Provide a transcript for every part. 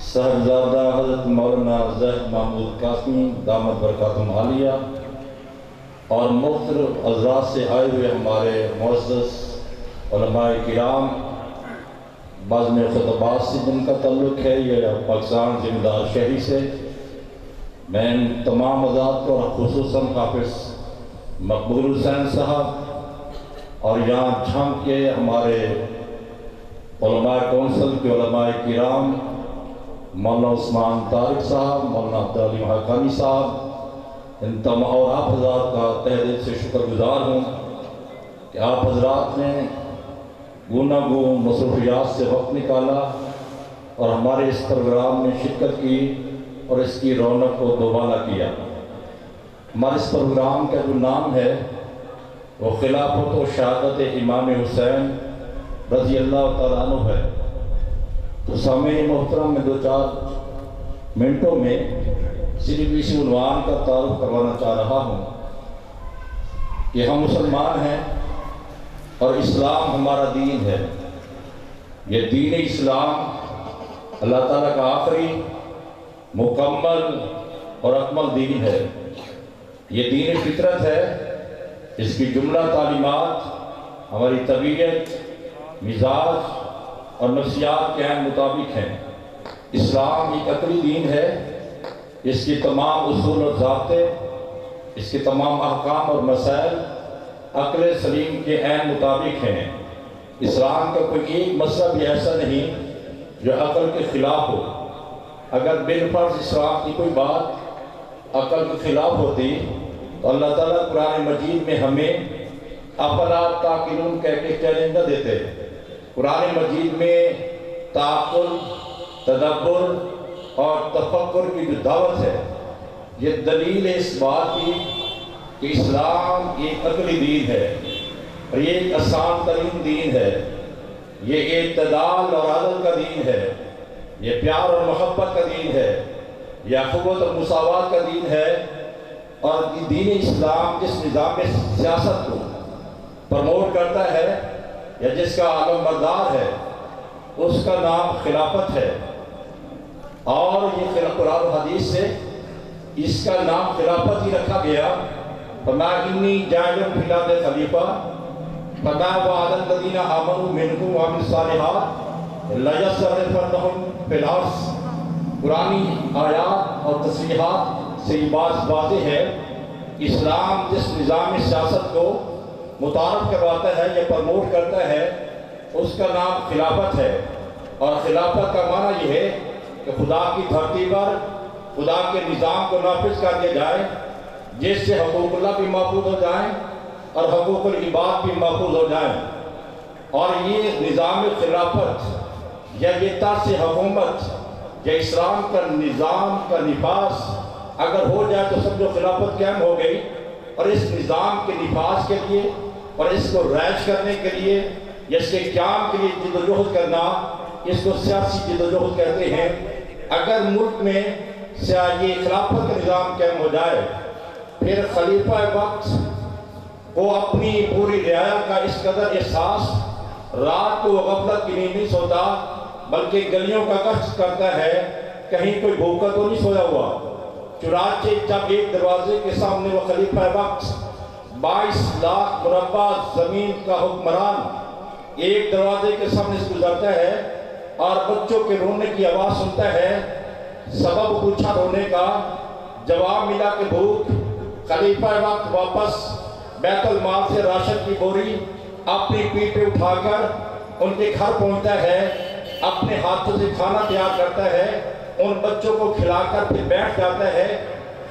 साहिबजादा हज़रत मौलाना ज़ैद महमूद कासमी दामद बरकातुहुम आलिया और मुख्तलिफ अज़रात से आए हुए हमारे मुअज़्ज़ज़ उलमाए किराम, बाज़ में ख़ुतबात से जिनका ताल्लुक़ है ये पाकिस्तान ज़िम्मेदार शहरी से, मैं इन तमाम हज़रात को और ख़ुसूसन हाफ़िज़ मकबूल हुसैन साहब और यहाँ झांक के हमारे उलमाए कौंसिल के उलमाए किराम मौलाना उस्मान तारिक साहब, मौलाना अब्दुल अलीम हक़ानी साहब, इन तमाम और आप हज़रात का तहे दिल से शुक्रगुज़ार हूँ कि आप हज़रात ने गुनागो मसरूफ़ियात से वक्त निकाला और हमारे इस प्रोग्राम में शिरकत की और इसकी रौनक को दोबारा किया। हमारे इस प्रोग्राम का जो नाम है वो खिलाफत व शहादत इमाम हुसैन रज़ी अल्लाह तआला अन्हु है। तो सामईन मोहतरम में 2-4 मिनटों में सिर्फ इस उन्वान का तारुफ करवाना चाह रहा हूँ कि हम मुसलमान हैं और इस्लाम हमारा दीन है। ये दीन इस्लाम अल्लाह ताला का आखिरी मुकम्मल और अकमल दीन है। ये दीन फितरत है। इसकी जुमला तालीमात हमारी तबीयत, मिजाज और नफ्सियात के ऐन मुताबिक हैं। इस्लाम एक अकली दीन है। इसकी तमाम उसूल और ज़ाब्ते, इसके तमाम अहकाम और मसाइल अक्ल सलीम के ऐन मुताबिक हैं। इस्लाम का कोई एक मसला भी ऐसा नहीं जो अक्ल के ख़िलाफ़ हो। अगर बिलफर्ज इस्लाम की कोई बात अक्ल के ख़िलाफ़ होती तो अल्लाह ताला कुरान मजीद में हमें अफला ताक़िलून कह के चैलेंज न देते। कुरान मजीद में ताक़ुल, तदब्बुर और तफक्कुर की जो दावत है, ये दलील है इस बात की कि इस्लाम एक अक़ली दीन है और ये एक आसान तरीन दीन है। ये इत्तदाल और अदल का दीन है। ये प्यार और मोहब्बत का दीन है। ये अख़ुवत और मुसावात का दीन है। और दीन इस्लाम जिस निज़ाम में सियासत को प्रमोट करता है या जिसका आलमबरदार है उसका नाम खिलाफत है। और ये कुरान और हदीस से इसका नाम खिलाफत ही रखा गया। फरमाया इन्नी जाइलुन फिल अर्दि खलीफा, फरमाया वअदल लज़ीना आमनू मिनकुम व अमिलुस सालिहात लयस्तख़लिफ़न्नहुम फिल अर्ज़। कुरानी आयात और तस्रीहात से ये बात वाज़ेह है। इस्लाम जिस निज़ाम सियासत को मुतारफ़ करवाता है या प्रमोट करता है उसका नाम खिलाफत है। और खिलाफत का माना यह है कि खुदा की धरती पर खुदा के निज़ाम को नाफिज कर दिया जाए, जिससे हकूक़ुल्लाह भी महफूज हो जाएँ और हकूक़ुल इबाद भी महफूज हो जाएँ। और ये निज़ाम खिलाफत या ये तर्ज़ हुकूमत या इस्लाम का निज़ाम का निफास अगर हो जाए तो समझो खिलाफत कायम हो गई। और इस निज़ाम के निफास के लिए और इसको रैज करने के लिए या इसके क़याम के लिए जिद्दोजहद करना, इसको सियासी जिद्दोजहद कहते हैं। अगर मुल्क में ये खिलाफत का निज़ाम कायम हो जाए फिर खलीफा वक्त को अपनी पूरी रियाया का इस कदर एहसास, रात को गफलत की नींद नहीं सोता बल्कि गलियों का गश्त करता है कहीं कोई भूखा तो नहीं सोया हुआ। चुनांचे जब एक दरवाजे के सामने वो खलीफा वक्त 22 लाख मुरब्बा ज़मीन का हुक्मरान एक दरवाजे के सामने से गुजरता है और बच्चों के रोने की आवाज़ सुनता है, सबब पूछा रोने का, जवाब मिला कि भूख। खलीफा वक्त वापस बैतुल माल से राशन की बोरी अपनी पीठ पे उठाकर उनके घर पहुंचता है, अपने हाथों से खाना तैयार करता है, उन बच्चों को खिलाकर फिर बैठ जाता है।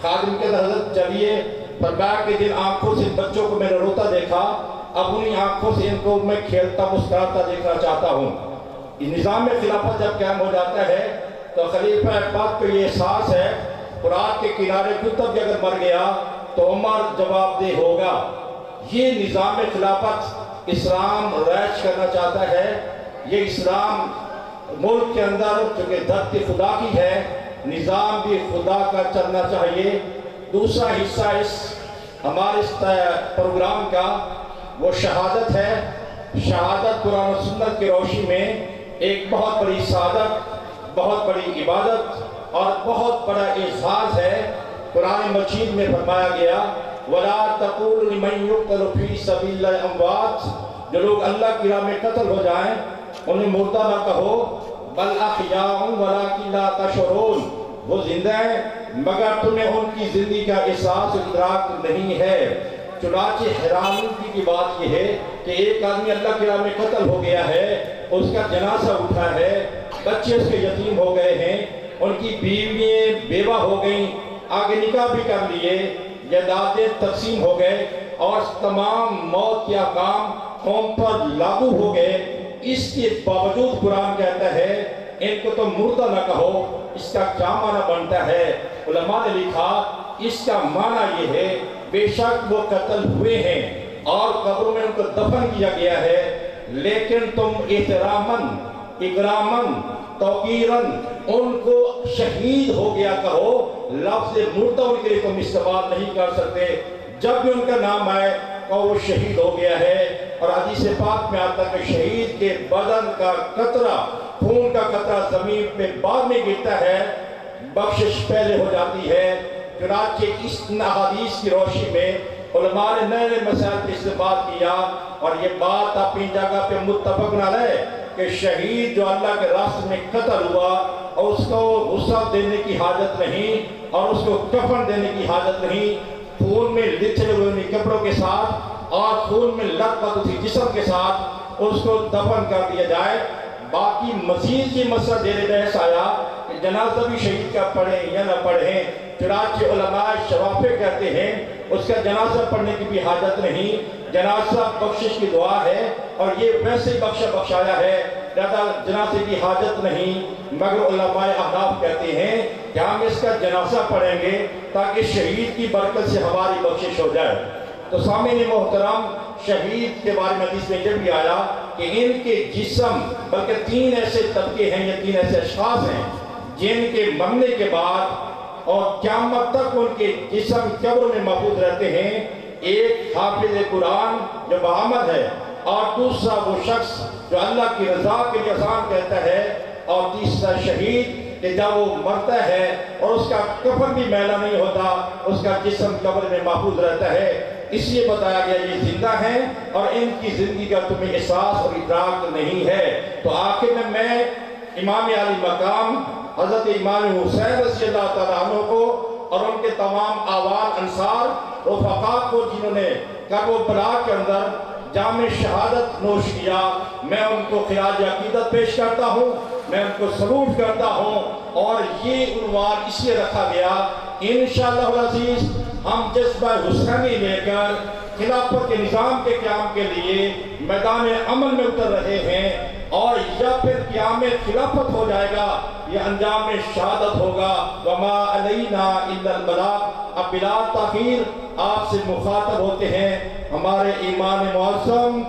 खादिम के हज़रत चलिए फरमाया कि जिन आंखों से बच्चों को मैंने रोता देखा, अब उन्हीं आंखों से इनको मैं खेलता मुस्कुराता देखना चाहता हूँ। इस निज़ाम में खिलाफत जब कायम हो जाता है तो खलीफा पाक को ये एहसास है फुरात के किनारे कुतुब भी अगर मर गया तो उमर जवाबदेह होगा। ये निज़ाम खिलाफत इस्लाम रैज करना चाहता है। ये इस्लाम मुल्क के अंदर चूँकि धरती खुदा की है, निज़ाम भी खुदा का चलना चाहिए। दूसरा हिस्सा इस हमारे इस प्रोग्राम का वो शहादत है। शहादत कुरान और सुन्नत की रोशनी में एक बहुत बड़ी सादत, بہت بڑی عبادت اور بہت بڑا اعزاز ہے۔ قرآن مجید میں فرمایا گیا وَلَا تَقُولُوا لِمَن يُقْتَلُ فِي سَبِيلِ اللَّهِ أَمْوَاتٌ، جو لوگ اللہ کی راہ میں قتل ہو جائیں انہیں مردہ نہ کہو، بل احیاء وَلَٰكِن لَا تَشْعُرُونَ، وہ زندہ ہیں مگر تمہیں ان کی زندگی کا احساس و ادراک نہیں ہے۔ چنانچہ حیرانی کی بات یہ ہے کہ ایک آدمی اللہ کی راہ میں قتل ہو گیا ہے، اس کا جنازہ اٹھا ہے، بچے اس کے یتیم ہو گئے ہیں، ان کی بیوییں بیوہ ہو گئیں، آگے نکاح بھی کر لیے، جائیدادیں تقسیم ہو گئے اور تمام موت کے احکام قوم پر لاگو ہو گئے۔ اس کے باوجود قرآن کہتا ہے ان کو تو مردہ نہ کہو۔ اس کا کیا معنی بنتا ہے؟ علماء نے لکھا اس کا معنی یہ ہے بے شک وہ قتل ہوئے ہیں اور قبروں میں ان کو دفن کیا گیا ہے، لیکن تم احتراماً اکراماً توقیراً ان کو شہید ہو گیا کہو، لفظ مردہ ان کے لیے تم استعمال نہیں کر سکتے۔ جب بھی ان کا نام آئے اور وہ شہید ہو گیا ہے، اور حدیث پاک میں آتا ہے کہ شہید کے بدن کا قطرہ، خون کا قطرہ زمین پہ بعد میں گرتا ہے، بخشش پہلے ہو جاتی ہے۔ چنانچہ اس احادیث کی روشنی میں علماء نے نئے نئے مسائل پر استفاد کیا، اور یہ بات اپنی جگہ پہ متفق نہ رہے کہ شہید جو اللہ کے راستے میں قتل ہوا اور اس کو غسل دینے کی حاجت نہیں اور اس کو کفن دینے کی حاجت نہیں، خون میں لتھڑے ہوئے کپڑوں کے ساتھ اور خون میں لت پت اسی جسم کے ساتھ اس کو دفن کر دیا جائے۔ باقی مزید یہ مسئلہ زیر بحث آیا کہ جنازہ بھی شہید کا پڑھیں یا نہ پڑھیں، چنانچہ علماء شوافع کہتے ہیں اس کا جنازہ پڑھنے کی بھی حاجت نہیں، جنازہ بخشش کی دعا ہے اور یہ ویسے بخشایا ہے، لہذا جنازے کی حاجت نہیں۔ مگر علماء احناف کہتے ہیں کہ ہم اس کا جنازہ پڑھیں گے تاکہ شہید کی برکت سے ہماری بخشش ہو جائے۔ تو سامعین محترم، شہید کے بارے میں حدیث میں یہ بھی آیا کہ ان کے جسم، بلکہ 3 ایسے طبقے ہیں یا 3 ایسے اشخاص ہیں جن کے مرنے کے بعد اور قیامت تک ان کے جسم قبر میں محفوظ رہتے ہیں۔ ایک حافظ قرآن جو بعمد ہے، اور دوسرا وہ شخص جو اللہ کی رضا کے لیے اذان کہتا ہے، اور تیسرا شہید کہ جب وہ مرتا ہے اور اس کا کفن بھی میلا نہیں ہوتا، اس کا جسم قبر میں محفوظ رہتا ہے۔ اس لیے بتایا گیا یہ زندہ ہیں اور ان کی زندگی کا تمہیں احساس اور ادراک نہیں ہے۔ تو آخر میں امام علی مقام حضرت امام حسین رضی اللہ تعالیٰ عنہ کو اور ان کے تمام آوان انصار رفقاء کو جنہوں نے کربلا کے اندر جام شہادت نوش کیا، میں ان کو خراج عقیدت پیش کرتا ہوں، میں ان کو سلوٹ کرتا ہوں۔ اور یہ عنوان اس لیے رکھا گیا انشاءاللہ العزیز ہم جذبہ حسینی لے کر خلافت کے نظام کے قیام کے لیے میدان عمل میں اتر رہے ہیں، اور یا پھر قیام خلافت ہو جائے گا، یہ انجام شہادت ہوگا۔ وما علینا الا البلاغ۔ اب بلا تاخیر آپ سے مخاطب ہوتے ہیں ہمارے ایمان معظم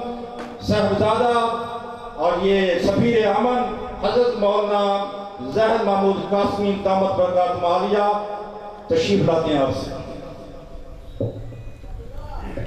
صاحبزادہ اور یہ سفیر امن حضرت مولانا ظاہر محمود قاسمی دامت برکاتہ عالیہ، تشریف لاتے ہیں آپ سے۔